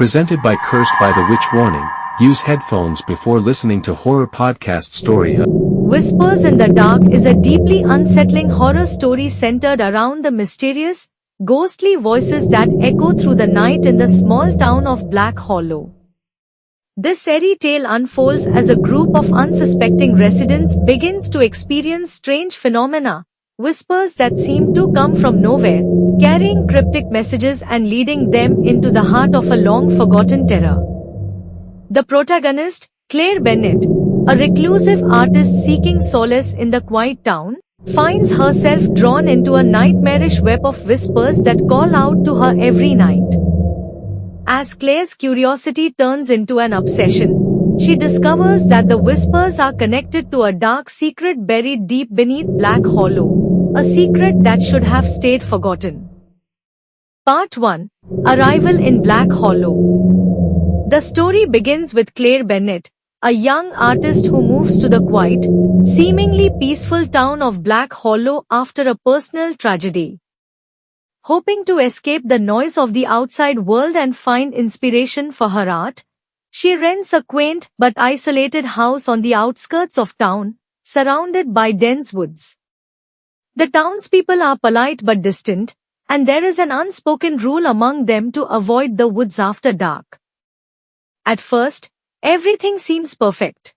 Presented by Cursed by the Witch. Warning, use headphones before listening to horror podcast story. Whispers in the Dark is a deeply unsettling horror story centered around the mysterious, ghostly voices that echo through the night in the small town of Black Hollow. This airy tale unfolds as a group of unsuspecting residents begins to experience strange phenomena, whispers that seem to come from nowhere, carrying cryptic messages and leading them into the heart of a long-forgotten terror. The protagonist, Claire Bennett, a reclusive artist seeking solace in the quiet town, finds herself drawn into a nightmarish web of whispers that call out to her every night. As Claire's curiosity turns into an obsession, she discovers that the whispers are connected to a dark secret buried deep beneath Black Hollow, a secret that should have stayed forgotten. Part 1. Arrival in Black Hollow. The story begins with Claire Bennett, a young artist who moves to the quiet, seemingly peaceful town of Black Hollow after a personal tragedy. Hoping to escape the noise of the outside world and find inspiration for her art, she rents a quaint but isolated house on the outskirts of town, surrounded by dense woods. The townspeople are polite but distant, and there is an unspoken rule among them to avoid the woods after dark. At first, everything seems perfect.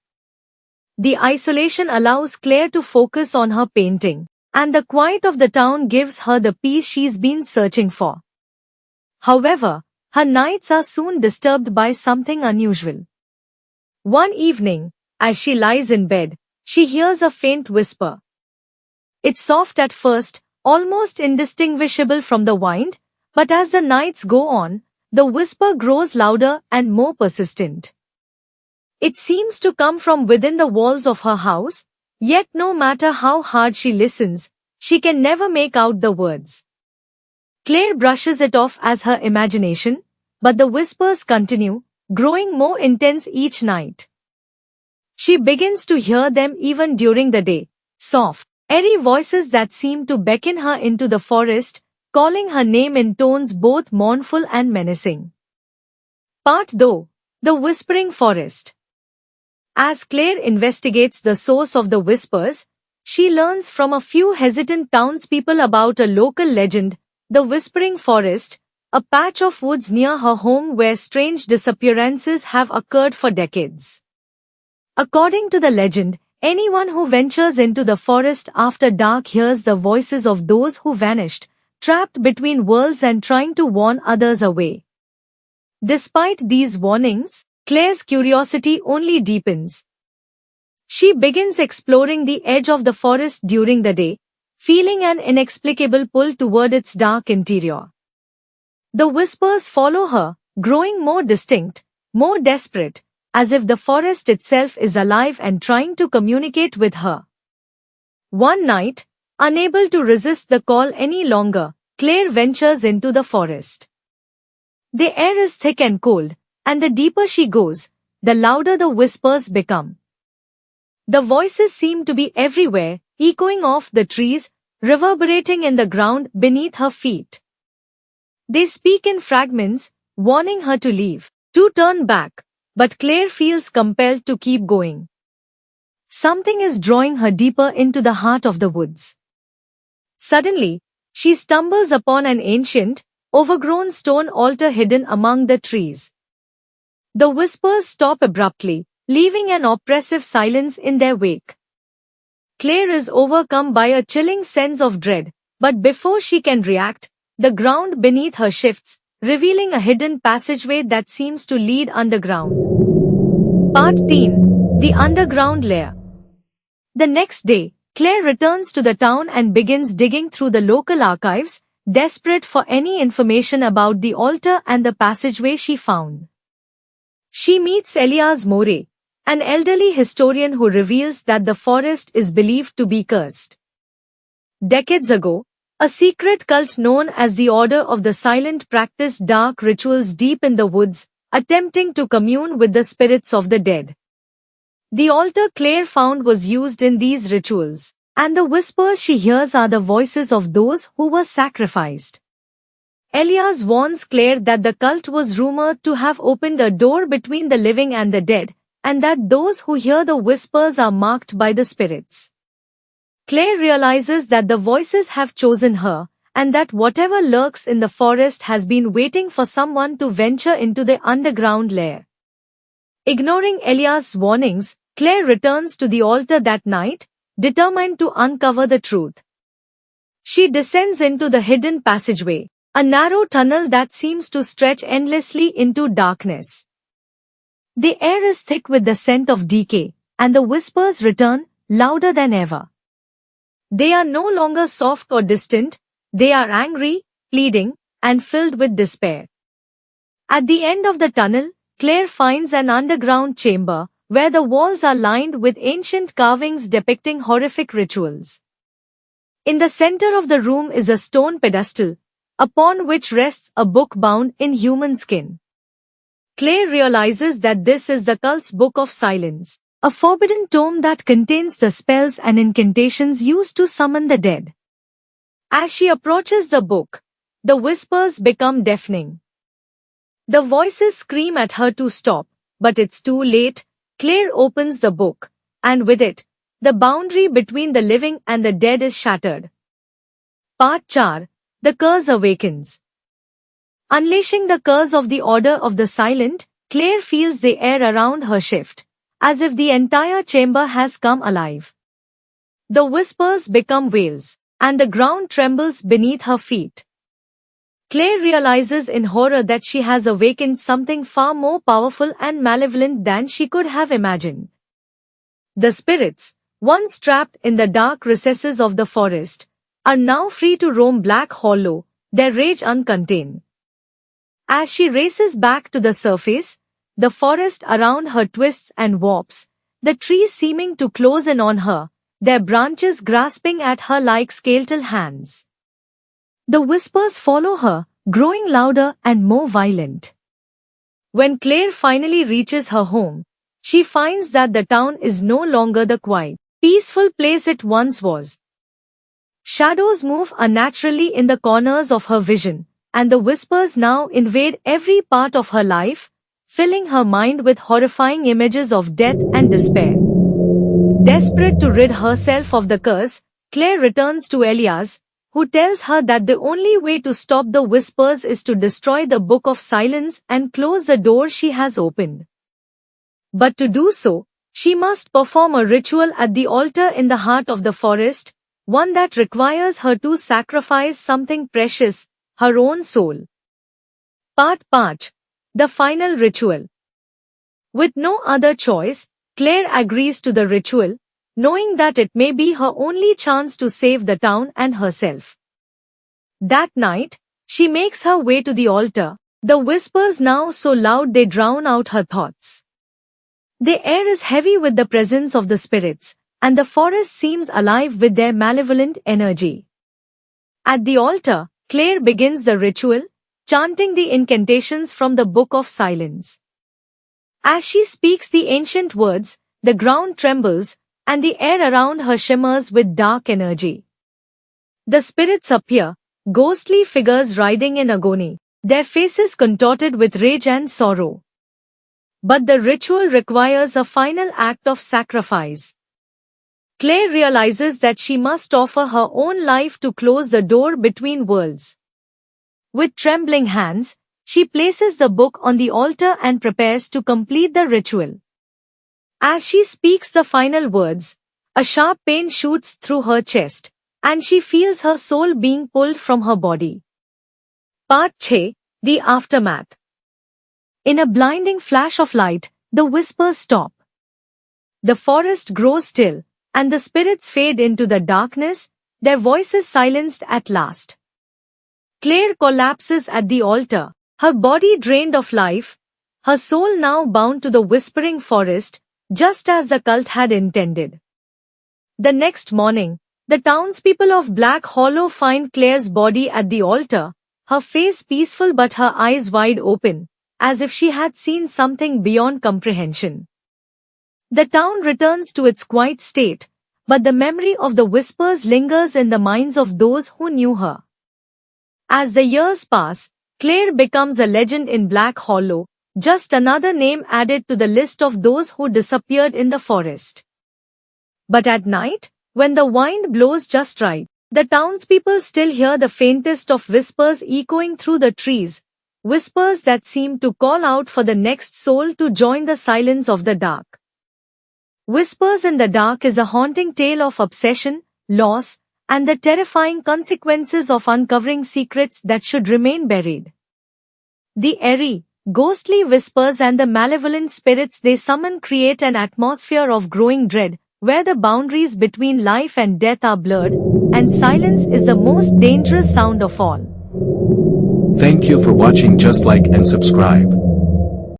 The isolation allows Claire to focus on her painting, and the quiet of the town gives her the peace she's been searching for. However, her nights are soon disturbed by something unusual. One evening, as she lies in bed, she hears a faint whisper. It's soft at first, almost indistinguishable from the wind, but as the nights go on, the whisper grows louder and more persistent. It seems to come from within the walls of her house, yet no matter how hard she listens, she can never make out the words. Claire brushes it off as her imagination, but the whispers continue, growing more intense each night. She begins to hear them even during the day, soft, airy voices that seem to beckon her into the forest, calling her name in tones both mournful and menacing. Part 2. The Whispering Forest. As Claire investigates the source of the whispers, she learns from a few hesitant townspeople about a local legend, the Whispering Forest, a patch of woods near her home where strange disappearances have occurred for decades. According to the legend, anyone who ventures into the forest after dark hears the voices of those who vanished, trapped between worlds and trying to warn others away. Despite these warnings, Claire's curiosity only deepens. She begins exploring the edge of the forest during the day, feeling an inexplicable pull toward its dark interior. The whispers follow her, growing more distinct, more desperate, as if the forest itself is alive and trying to communicate with her. One night, unable to resist the call any longer, Claire ventures into the forest. The air is thick and cold, and the deeper she goes, the louder the whispers become. The voices seem to be everywhere, echoing off the trees, reverberating in the ground beneath her feet. They speak in fragments, warning her to leave, to turn back, but Claire feels compelled to keep going. Something is drawing her deeper into the heart of the woods. Suddenly, she stumbles upon an ancient, overgrown stone altar hidden among the trees. The whispers stop abruptly, leaving an oppressive silence in their wake. Claire is overcome by a chilling sense of dread, but before she can react, the ground beneath her shifts, revealing a hidden passageway that seems to lead underground. Part 3. The Underground Lair. The next day, Claire returns to the town and begins digging through the local archives, desperate for any information about the altar and the passageway she found. She meets Elias Morey, an elderly historian who reveals that the forest is believed to be cursed. Decades ago, a secret cult known as the Order of the Silent practiced dark rituals deep in the woods, attempting to commune with the spirits of the dead. The altar Claire found was used in these rituals, and the whispers she hears are the voices of those who were sacrificed. Elias warns Claire that the cult was rumored to have opened a door between the living and the dead, and that those who hear the whispers are marked by the spirits. Claire realizes that the voices have chosen her, and that whatever lurks in the forest has been waiting for someone to venture into the underground lair. Ignoring Elias' warnings, Claire returns to the altar that night, determined to uncover the truth. She descends into the hidden passageway, a narrow tunnel that seems to stretch endlessly into darkness. The air is thick with the scent of decay, and the whispers return, louder than ever. They are no longer soft or distant, they are angry, pleading, and filled with despair. At the end of the tunnel, Claire finds an underground chamber, where the walls are lined with ancient carvings depicting horrific rituals. In the center of the room is a stone pedestal, upon which rests a book bound in human skin. Claire realizes that this is the cult's Book of Silence, a forbidden tome that contains the spells and incantations used to summon the dead. As she approaches the book, the whispers become deafening. The voices scream at her to stop, but it's too late. Claire opens the book, and with it, the boundary between the living and the dead is shattered. Part 4. The Curse Awakens. Unleashing the curse of the Order of the Silent, Claire feels the air around her shift, as if the entire chamber has come alive. The whispers become wails, and the ground trembles beneath her feet. Claire realizes in horror that she has awakened something far more powerful and malevolent than she could have imagined. The spirits, once trapped in the dark recesses of the forest, are now free to roam Black Hollow, their rage uncontained. As she races back to the surface, the forest around her twists and warps, the trees seeming to close in on her, their branches grasping at her like skeletal hands. The whispers follow her, growing louder and more violent. When Claire finally reaches her home, she finds that the town is no longer the quiet, peaceful place it once was. Shadows move unnaturally in the corners of her vision, and the whispers now invade every part of her life, filling her mind with horrifying images of death and despair. Desperate to rid herself of the curse, Claire returns to Elias, who tells her that the only way to stop the whispers is to destroy the Book of Silence and close the door she has opened. But to do so, she must perform a ritual at the altar in the heart of the forest, one that requires her to sacrifice something precious, her own soul. Part 5. The Final Ritual. With no other choice, Claire agrees to the ritual, knowing that it may be her only chance to save the town and herself. That night, she makes her way to the altar, the whispers now so loud they drown out her thoughts. The air is heavy with the presence of the spirits, and the forest seems alive with their malevolent energy. At the altar, Claire begins the ritual, chanting the incantations from the Book of Silence. As she speaks the ancient words, the ground trembles, and the air around her shimmers with dark energy. The spirits appear, ghostly figures writhing in agony, their faces contorted with rage and sorrow. But the ritual requires a final act of sacrifice. Claire realizes that she must offer her own life to close the door between worlds. With trembling hands, she places the book on the altar and prepares to complete the ritual. As she speaks the final words, a sharp pain shoots through her chest, and she feels her soul being pulled from her body. Part 6. The Aftermath. In a blinding flash of light, the whispers stop. The forest grows still, and the spirits fade into the darkness, their voices silenced at last. Claire collapses at the altar, her body drained of life, her soul now bound to the whispering forest, just as the cult had intended. The next morning, the townspeople of Black Hollow find Claire's body at the altar, her face peaceful but her eyes wide open, as if she had seen something beyond comprehension. The town returns to its quiet state, but the memory of the whispers lingers in the minds of those who knew her. As the years pass, Claire becomes a legend in Black Hollow, just another name added to the list of those who disappeared in the forest. But at night, when the wind blows just right, the townspeople still hear the faintest of whispers echoing through the trees, whispers that seem to call out for the next soul to join the silence of the dark. Whispers in the Dark is a haunting tale of obsession, loss, and the terrifying consequences of uncovering secrets that should remain buried. The eerie, ghostly whispers and the malevolent spirits they summon create an atmosphere of growing dread, where the boundaries between life and death are blurred, and silence is the most dangerous sound of all. Thank you for watching. Just like and subscribe.